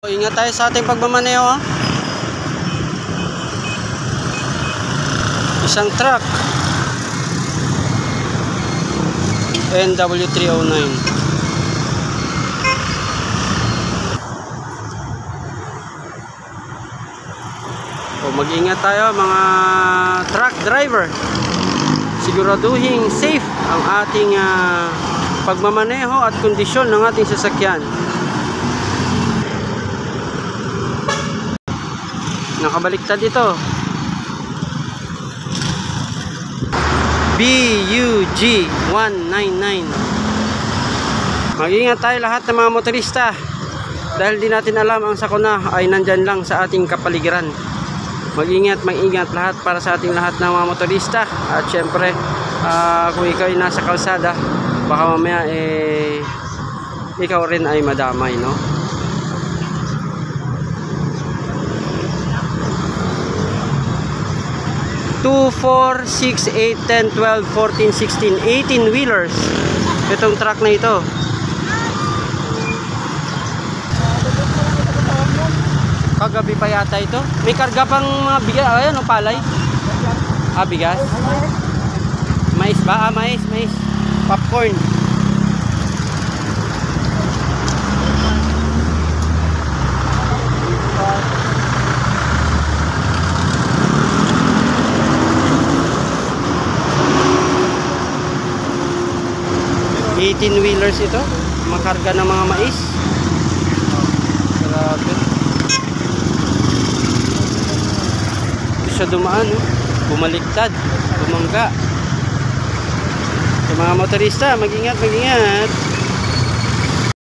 Ingat tayo sa ating pagmamaneho, ha? Isang truck NW309. Mag-ingat tayo mga truck driver. Siguraduhin safe ang ating pagmamaneho at kondisyon ng ating sasakyan. Nakabaliktad ito. BUG 199. Mag-ingat tayo lahat ng mga motorista dahil di natin alam ang sakuna ay nandyan lang sa ating kapaligiran. Mag-ingat lahat para sa ating lahat ng mga motorista. At syempre kung ikaw ay nasa kalsada, baka mamaya ikaw rin ay madamay, no? 2, 4, 6, 8, 10, 12, 14, 16, 18 wheelers itong truck na ito. Kagabi pa yata ito. May karga pang mga bigas. Ayan o, palay. Bigas. Mais ba? Mais. Popcorn. Wheelers ito, makarga ng mga mais. Grabe. Siya dumaan, no? Bumaliktad, bumangga. Sa mga motorista, mag-ingat.